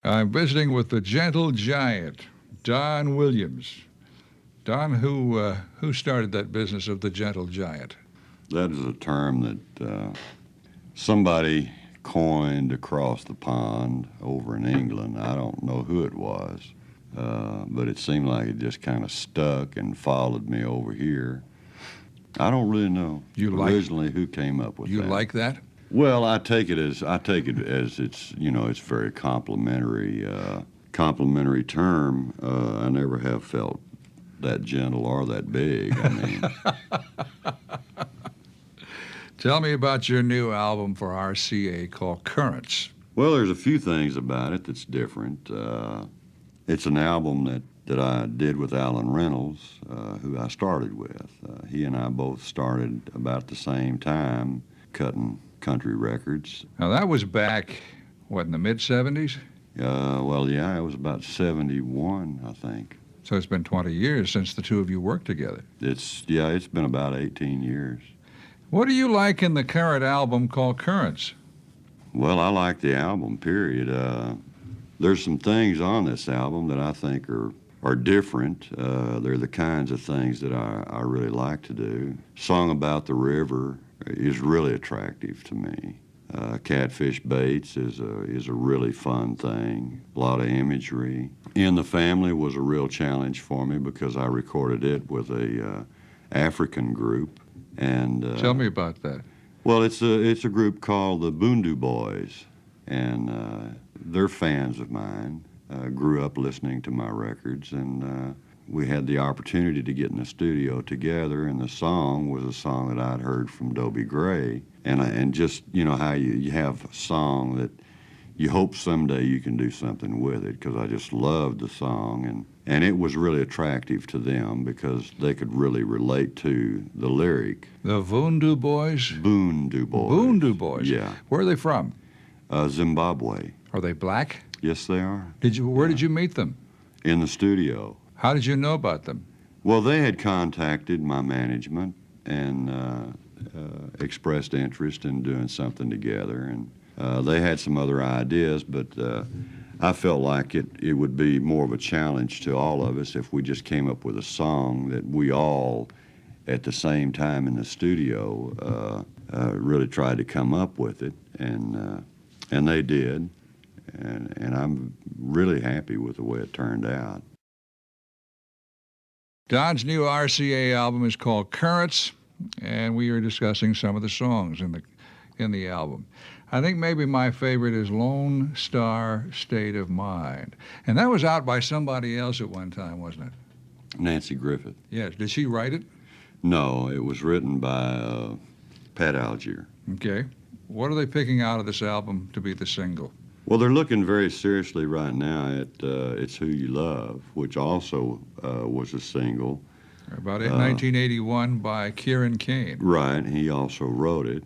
I'm visiting with the gentle giant, Don Williams. Don, who started that business of the gentle giant? That is a term that somebody coined across the pond over in England. I don't know who it was, but it seemed like it just kind of stuck and followed me over here. I don't really know originally who came up with that. You like that? Well, I take it as it's it's very complimentary term. I never have felt that gentle or that big. I mean, tell me about your new album for RCA called Currents. Well, there's a few things about it that's different. It's an album that I did with Alan Reynolds, who I started with. He and I both started about the same time cutting country records. Now, that was back, in the mid-'70s? Well, yeah, it was about 71, I think. So it's been 20 years since the two of you worked together. It's been about 18 years. What do you like in the current album called Currents? Well, I like the album, period. There's some things on this album that I think are different. They're the kinds of things that I really like to do. Song About the River is really attractive to me. Catfish Baits is a really fun thing. A lot of imagery. In the Family was a real challenge for me because I recorded it with a African group. And tell me about that. Well, it's a group called the Bundu Boys, and they're fans of mine. Grew up listening to my records, and we had the opportunity to get in the studio together, and the song was a song that I'd heard from Dobie Gray. And just, how you have a song that you hope someday you can do something with it, because I just loved the song, and it was really attractive to them because they could really relate to the lyric. The Bundu Boys? Bundu Boys. Bundu Boys. Yeah. Where are they from? Zimbabwe. Are they black? Yes, they are. Where did you meet them? In the studio. How did you know about them? Well, they had contacted my management and expressed interest in doing something together, and they had some other ideas, but I felt like it would be more of a challenge to all of us if we just came up with a song that we all, at the same time in the studio, really tried to come up with it, and they did, and I'm really happy with the way it turned out. Don's new RCA album is called Currents, and we are discussing some of the songs in the album. I think maybe my favorite is Lone Star State of Mind. And that was out by somebody else at one time, wasn't it? Nancy Griffith. Yes. Did she write it? No, it was written by Pat Algier. Okay. What are they picking out of this album to be the single? Well, they're looking very seriously right now at It's Who You Love, which also was a single. About 1981 by Kieran Kane. Right. He also wrote it.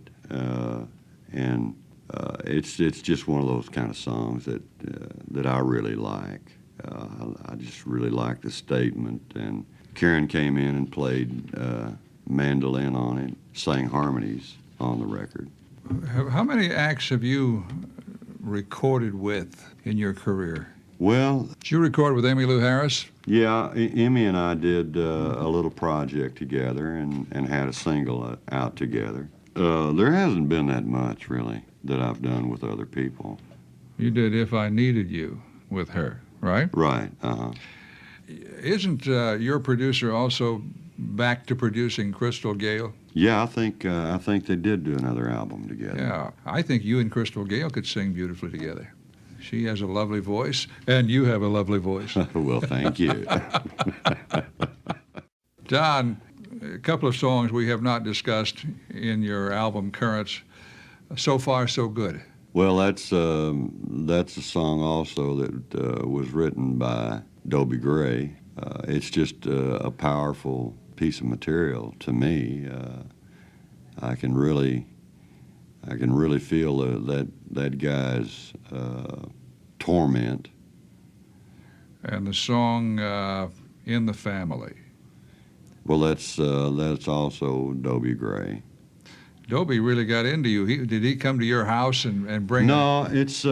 And it's just one of those kind of songs that I really like. I just really like the statement. And Kieran came in and played mandolin on it, sang harmonies on the record. How many acts have you recorded with in your career? Well, did you record with Emmylou Harris? Yeah, Emmy and I did a little project together and had a single out together. There hasn't been that much, really, that I've done with other people. You did If I Needed You with her, right? Right, uh-huh. Isn't your producer also back to producing Crystal Gayle? Yeah, I think they did do another album together. Yeah, I think you and Crystal Gayle could sing beautifully together. She has a lovely voice, and you have a lovely voice. Well, thank you. Don, a couple of songs we have not discussed in your album Currents. So Far, So Good. Well, that's a song also that was written by Dobie Gray. It's just a powerful piece of material to me. I can really feel that guy's torment. And the song In the Family. Well, that's also Dobie Gray. Dobie really got into you. Did he come to your house and bring? No, it's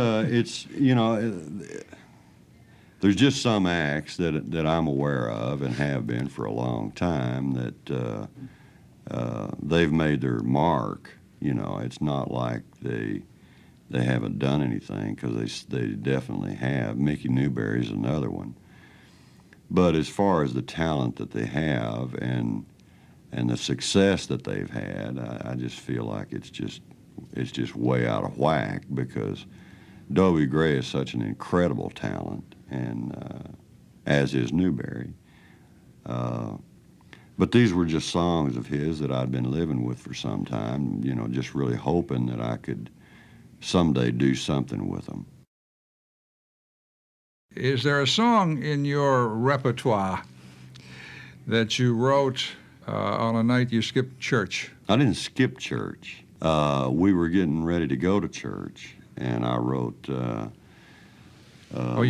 there's just some acts that I'm aware of and have been for a long time that they've made their mark. You know, it's not like they haven't done anything, because they definitely have. Mickey Newberry's another one. But as far as the talent that they have and the success that they've had, I just feel like it's just way out of whack, because Dobie Gray is such an incredible talent, and as is Newberry. But these were just songs of his that I'd been living with for some time, you know, just really hoping that I could someday do something with them. Is there a song in your repertoire that you wrote on a night you skipped church? I didn't skip church. We were getting ready to go to church, and I wrote... you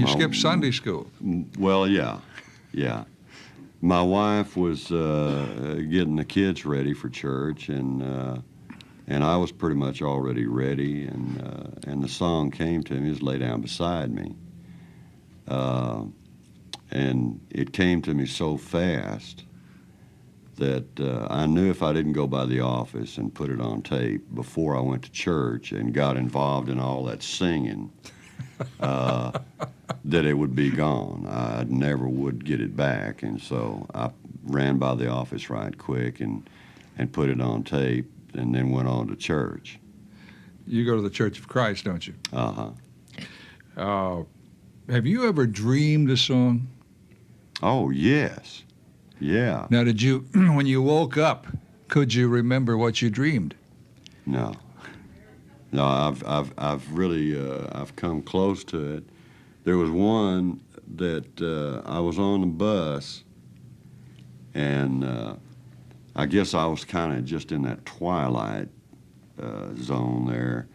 skipped Sunday school. Well, yeah. My wife was getting the kids ready for church, and I was pretty much already ready, and the song came to me. It was lay down beside me. And it came to me so fast that I knew if I didn't go by the office and put it on tape before I went to church and got involved in all that singing, that it would be gone. I never would get it back, and so I ran by the office right quick and put it on tape, and then went on to church. You go to the Church of Christ, don't you? Uh-huh. Have you ever dreamed a song? Oh, yes. Yeah. Now, did you, when you woke up, could you remember what you dreamed? No. I've really I've come close to it. There was one that I was on the bus, and I guess I was kind of just in that twilight zone there.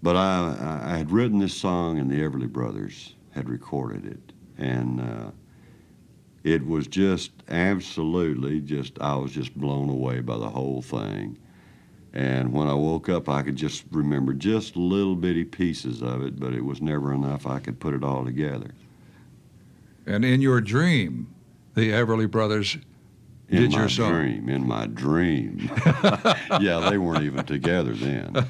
But I had written this song, and the Everly Brothers had recorded it, and it was just absolutely I was just blown away by the whole thing. And when I woke up, I could just remember just little bitty pieces of it, but it was never enough I could put it all together. And in your dream, the Everly Brothers did your song? In my dream. Yeah, they weren't even together then.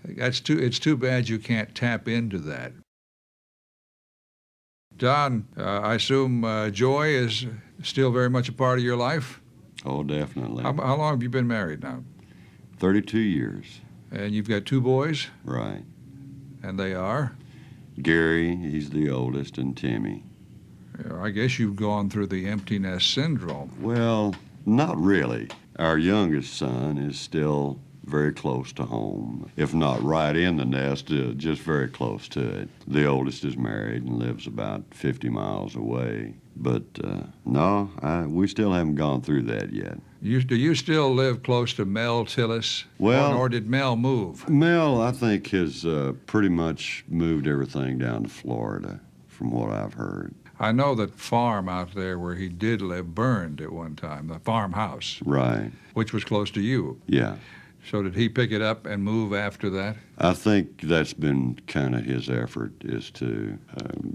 It's too bad you can't tap into that. Don, I assume joy is still very much a part of your life? Oh, definitely. How long have you been married now? 32 years. And you've got 2 boys? Right. And they are? Gary, he's the oldest, and Timmy. I guess you've gone through the empty nest syndrome. Well, not really. Our youngest son is still very close to home, if not right in the nest, just very close to it. The oldest is married and lives about 50 miles away. But no, we still haven't gone through that yet. Do you still live close to Mel Tillis? Well, or did Mel move? Mel, I think, has pretty much moved everything down to Florida, from what I've heard. I know that farm out there where he did live burned at one time, the farmhouse. Right. Which was close to you. Yeah. So did he pick it up and move after that? I think that's been kind of his effort, is to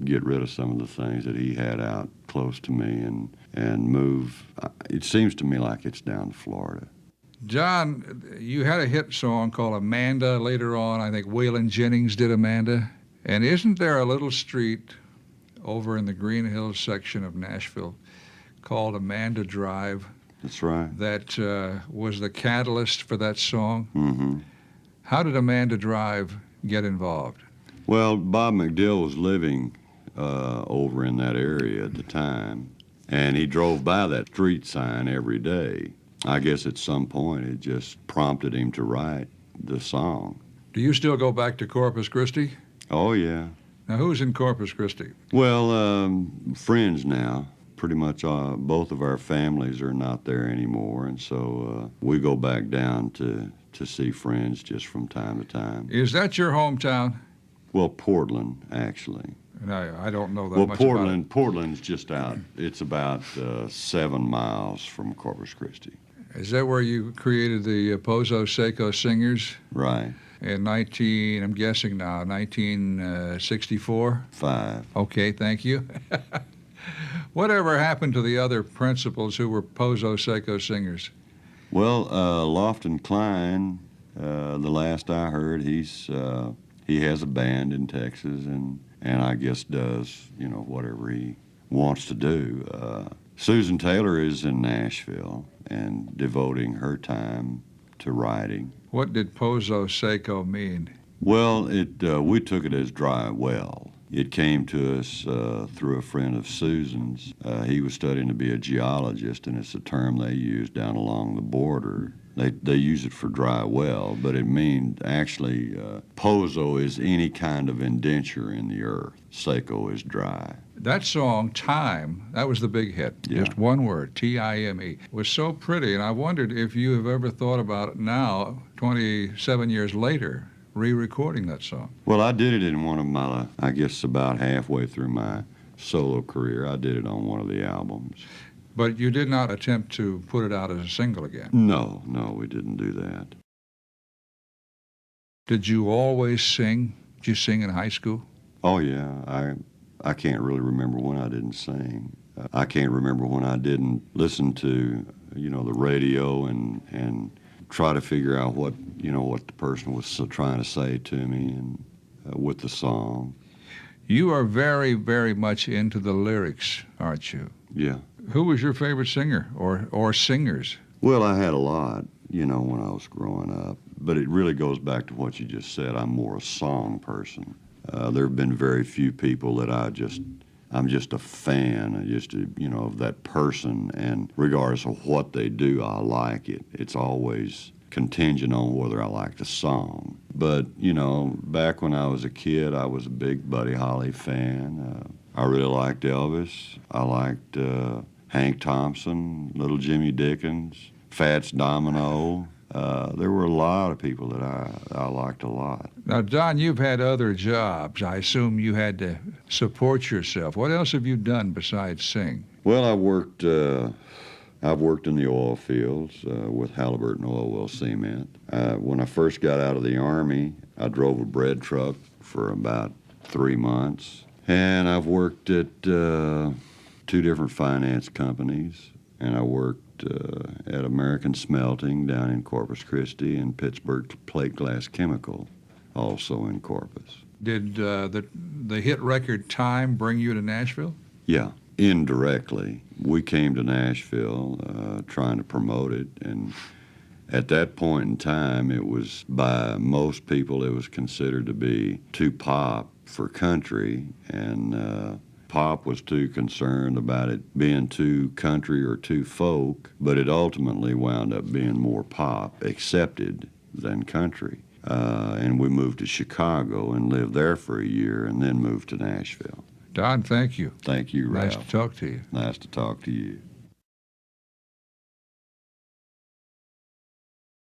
get rid of some of the things that he had out close to me and move. It seems to me like it's down to Florida. John, you had a hit song called Amanda later on. I think Waylon Jennings did Amanda. And isn't there a little street over in the Green Hills section of Nashville called Amanda Drive? That's right. That was the catalyst for that song. Mm-hmm. How did Amanda Drive get involved? Well, Bob McDill was living over in that area at the time, and he drove by that street sign every day. I guess at some point it just prompted him to write the song. Do you still go back to Corpus Christi? Oh, yeah. Now, who's in Corpus Christi? Well, friends now. Pretty much both of our families are not there anymore, and so we go back down to see friends just from time to time. Is that your hometown? Well, Portland, actually. And I don't know that Well, much Portland, about it. Portland's just out. It's about 7 miles from Corpus Christi. Is that where you created the Pozo Seco Singers? Right. in I'm guessing now, 1964? 5. Okay, thank you. Whatever happened to the other principals who were Pozo Seco singers? Well, Lofton Klein, the last I heard, he has a band in Texas and I guess does, whatever he wants to do. Susan Taylor is in Nashville and devoting her time to writing. What did Pozo Seco mean? Well, we took it as dry well. It came to us through a friend of Susan's. He was studying to be a geologist, and it's a term they use down along the border. They use it for dry well, but it means actually pozo is any kind of indenture in the earth. Seco is dry. That song, Time, that was the big hit. Yeah. Just one word, Time, was so pretty, and I wondered if you have ever thought about it now, 27 years later, re-recording that song. Well, I did it in one of my, I guess about halfway through my solo career, I did it on one of the albums. But you did not attempt to put it out as a single again. No, we didn't do that. Did you always sing? Did you sing in high school? Oh, yeah. I can't really remember when I didn't sing. I can't remember when I didn't listen to, the radio and try to figure out what the person was trying to say to me and with the song. You are very, very much into the lyrics, aren't you? Yeah. Who was your favorite singer or singers? Well, I had a lot, when I was growing up. But it really goes back to what you just said. I'm more a song person. There have been very few people that I'm just a fan, of that person. And regardless of what they do, I like it. It's always contingent on whether I like the song. But, back when I was a kid, I was a big Buddy Holly fan. I really liked Elvis. I liked Hank Thompson, Little Jimmy Dickens, Fats Domino. There were a lot of people that I liked a lot. Now, Don, you've had other jobs. I assume you had to support yourself. What else have you done besides sing? Well, I've worked in the oil fields with Halliburton Oil Well Cement. When I first got out of the Army, I drove a bread truck for about 3 months. And I've worked at 2 different finance companies. And I worked at American Smelting down in Corpus Christi and Pittsburgh Plate Glass Chemical, also in Corpus. Did the hit record Time bring you to Nashville? Yeah, indirectly. We came to Nashville trying to promote it, and at that point in time, it was, by most people, it was considered to be too pop for country, and pop was too concerned about it being too country or too folk, but it ultimately wound up being more pop accepted than country. And we moved to Chicago and lived there for a year and then moved to Nashville. Don, thank you. Thank you, Ralph. Nice to talk to you. Nice to talk to you.